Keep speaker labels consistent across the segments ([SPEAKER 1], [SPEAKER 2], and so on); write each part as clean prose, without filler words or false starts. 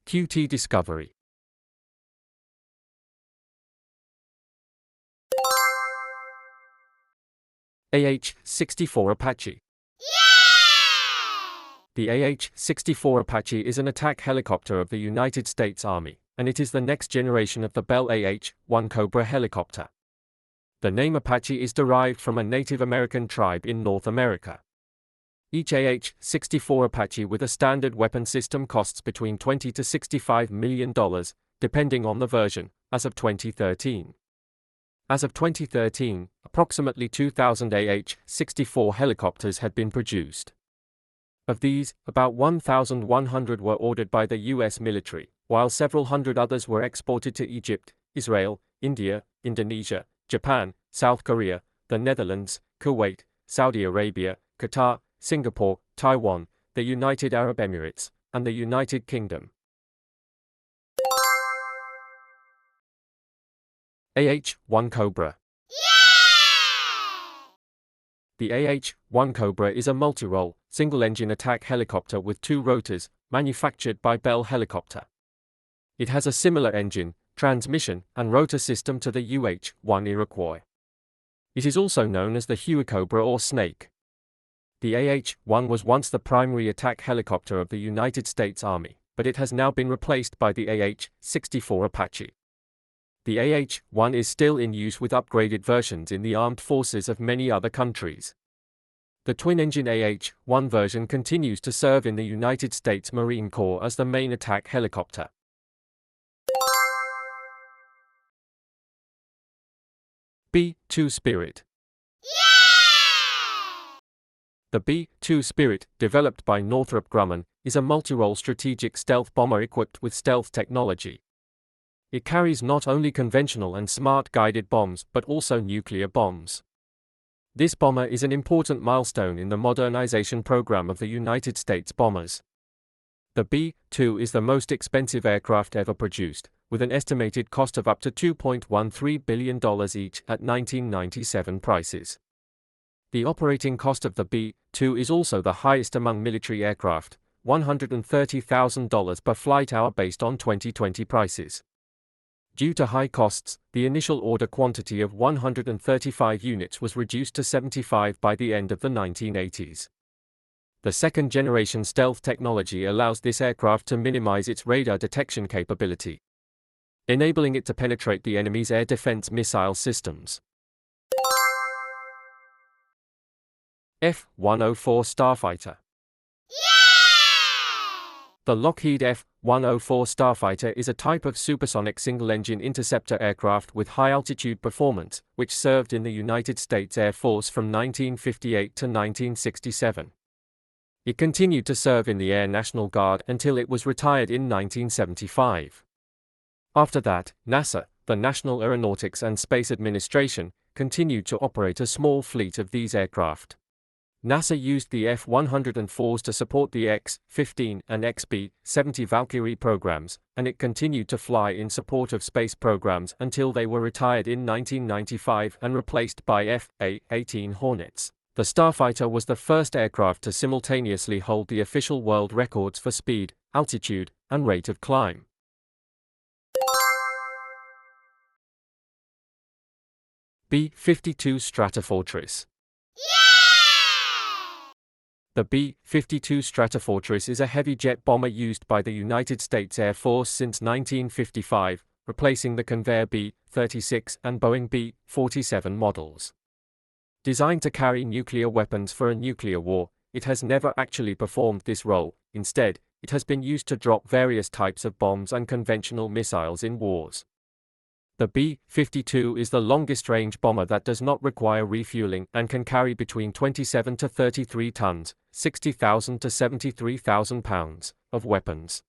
[SPEAKER 1] QT Discovery. AH-64 Apache. The AH-64 Apache is an attack helicopter of the United States Army, and it is the next generation of the Bell AH-1 Cobra helicopter. The name Apache is derived from a Native American tribe in North America. Each AH-64 Apache with a standard weapon system costs between $20 to $65 million, depending on the version, as of 2013. As of 2013, approximately 2,000 AH-64 helicopters had been produced. Of these, about 1,100 were ordered by the U.S. military, while several hundred others were exported to Egypt, Israel, India, Indonesia, Japan, South Korea, the Netherlands, Kuwait, Saudi Arabia, Qatar, Singapore, Taiwan, the United Arab Emirates, and the United Kingdom. AH-1 Cobra. The AH-1 Cobra is a multi-role, single-engine attack helicopter with two rotors, manufactured by Bell Helicopter. It has a similar engine, transmission, and rotor system to the UH-1 Iroquois. It is also known as the Huey Cobra or Snake. The AH-1 was once the primary attack helicopter of the United States Army, but it has now been replaced by the AH-64 Apache. The AH-1 is still in use with upgraded versions in the armed forces of many other countries. The twin-engine AH-1 version continues to serve in the United States Marine Corps as the main attack helicopter. B-2 Spirit. The B-2 Spirit, developed by Northrop Grumman, is a multi-role strategic stealth bomber equipped with stealth technology. It carries not only conventional and smart guided bombs but also nuclear bombs. This bomber is an important milestone in the modernization program of the United States bombers. The B-2 is the most expensive aircraft ever produced, with an estimated cost of up to $2.13 billion each at 1997 prices. The operating cost of the B-2 is also the highest among military aircraft, $130,000 per flight hour based on 2020 prices. Due to high costs, the initial order quantity of 135 units was reduced to 75 by the end of the 1980s. The second-generation stealth technology allows this aircraft to minimize its radar detection capability, enabling it to penetrate the enemy's air defense missile systems. F-104 Starfighter. The Lockheed F-104 Starfighter is a type of supersonic single-engine interceptor aircraft with high-altitude performance, which served in the United States Air Force from 1958 to 1967. It continued to serve in the Air National Guard until it was retired in 1975. After that, NASA, the National Aeronautics and Space Administration, continued to operate a small fleet of these aircraft. NASA used the F-104s to support the X-15 and XB-70 Valkyrie programs, and it continued to fly in support of space programs until they were retired in 1995 and replaced by F/A-18 Hornets. The Starfighter was the first aircraft to simultaneously hold the official world records for speed, altitude, and rate of climb. B-52 Stratofortress. The B-52 Stratofortress is a heavy jet bomber used by the United States Air Force since 1955, replacing the Convair B-36 and Boeing B-47 models. Designed to carry nuclear weapons for a nuclear war, it has never actually performed this role. Instead, it has been used to drop various types of bombs and conventional missiles in wars. The B-52 is the longest-range bomber that does not require refueling and can carry between 27 to 33 tons, 60,000 to 73,000 pounds, of weapons.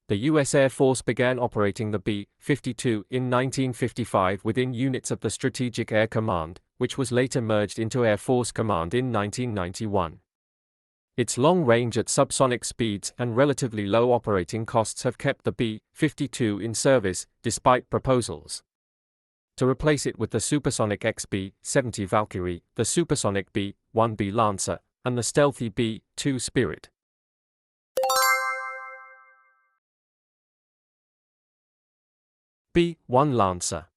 [SPEAKER 1] The U.S. Air Force began operating the B-52 in 1955 within units of the Strategic Air Command, which was later merged into Air Force Command in 1991. Its long range at subsonic speeds and relatively low operating costs have kept the B-52 in service, despite proposals to replace it with the supersonic XB-70 Valkyrie, the supersonic B-1B Lancer, and the stealthy B-2 Spirit. B-1 Lancer.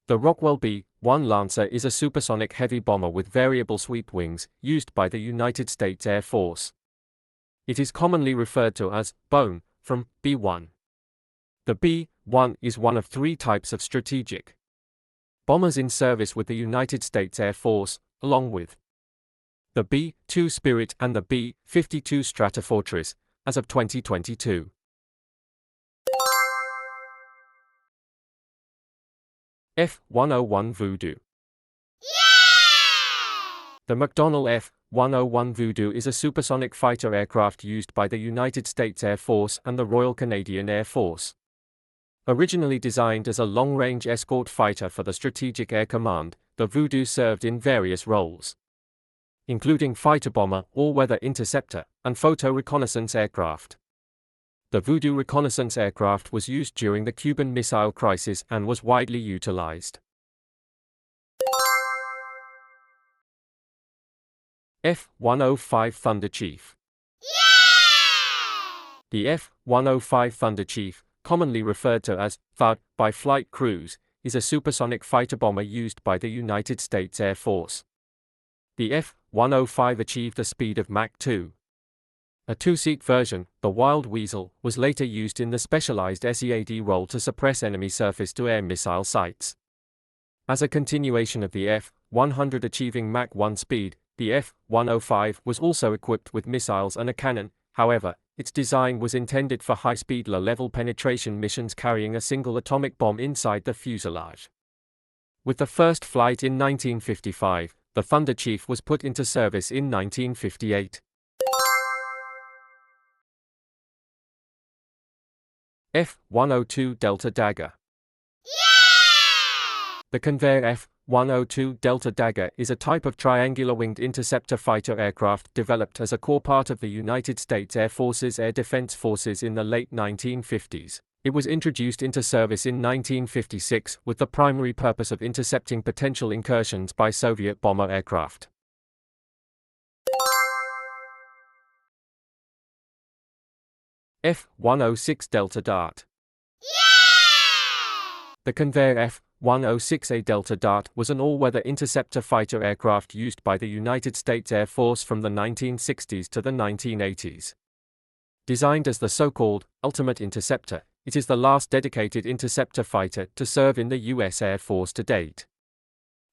[SPEAKER 1] The Rockwell B-1 Lancer is a supersonic heavy bomber with variable sweep wings, used by the United States Air Force. It is commonly referred to as Bone, from B-1. The B-1 is one of three types of strategic bombers in service with the United States Air Force, along with the B-2 Spirit and the B-52 Stratofortress, as of 2022. F-101 Voodoo. The McDonnell F-101 Voodoo is a supersonic fighter aircraft used by the United States Air Force and the Royal Canadian Air Force. Originally designed as a long-range escort fighter for the Strategic Air Command, the Voodoo served in various roles, including fighter bomber, all-weather interceptor, and photo reconnaissance aircraft. The Voodoo reconnaissance aircraft was used during the Cuban Missile Crisis and was widely utilized. F-105 Thunder Chief. The F-105 Thunder Chief, commonly referred to as THUD by flight crews, is a supersonic fighter bomber used by the United States Air Force. The F-105 achieved a speed of Mach 2. A two-seat version, the Wild Weasel, was later used in the specialized SEAD role to suppress enemy surface-to-air missile sites. As a continuation of the F-100 achieving Mach 1 speed, the F-105 was also equipped with missiles and a cannon. However, its design was intended for high-speed low-level penetration missions carrying a single atomic bomb inside the fuselage. With the first flight in 1955, the Thunder Chief was put into service in 1958. F-102 Delta Dagger. The Convair F-102 Delta Dagger is a type of triangular-winged interceptor fighter aircraft developed as a core part of the United States Air Force's Air Defense Forces in the late 1950s. It was introduced into service in 1956 with the primary purpose of intercepting potential incursions by Soviet bomber aircraft. F-106 Delta Dart. The Convair F-106A Delta Dart was an all-weather interceptor fighter aircraft used by the United States Air Force from the 1960s to the 1980s. Designed as the so-called ultimate interceptor, it is the last dedicated interceptor fighter to serve in the U.S. Air Force to date.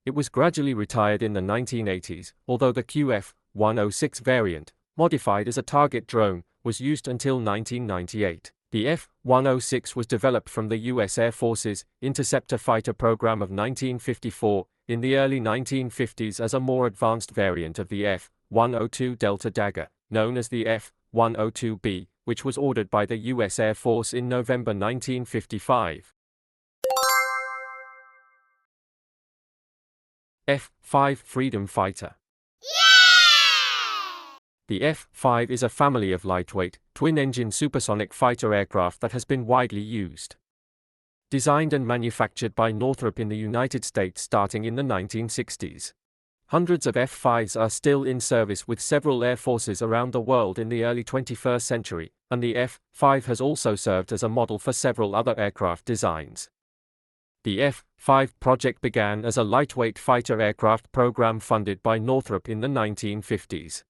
[SPEAKER 1] It was gradually retired in the 1980s, although the QF-106 variant, modified as a target drone, was used until 1998. The F-106 was developed from the U.S. Air Force's Interceptor Fighter Program of 1954 in the early 1950s as a more advanced variant of the F-102 Delta Dagger, known as the F-102B, which was ordered by the U.S. Air Force in November 1955. F-5 Freedom Fighter. The F-5 is a family of lightweight, twin-engine supersonic fighter aircraft that has been widely used. Designed and manufactured by Northrop in the United States starting in the 1960s. Hundreds of F-5s are still in service with several air forces around the world in the early 21st century, and the F-5 has also served as a model for several other aircraft designs. The F-5 project began as a lightweight fighter aircraft program funded by Northrop in the 1950s.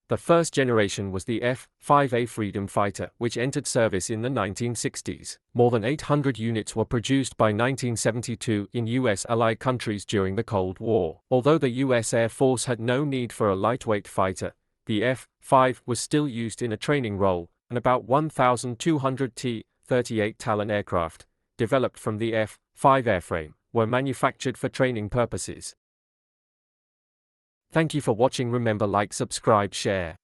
[SPEAKER 1] The first generation was the F-5A Freedom Fighter, which entered service in the 1960s. More than 800 units were produced by 1972 in U.S. allied countries during the Cold War. Although the U.S. Air Force had no need for a lightweight fighter, the F-5 was still used in a training role, and about 1,200 T-38 Talon aircraft, developed from the F-5 airframe, were manufactured for training purposes. Thank you for watching. Remember, like, subscribe, share.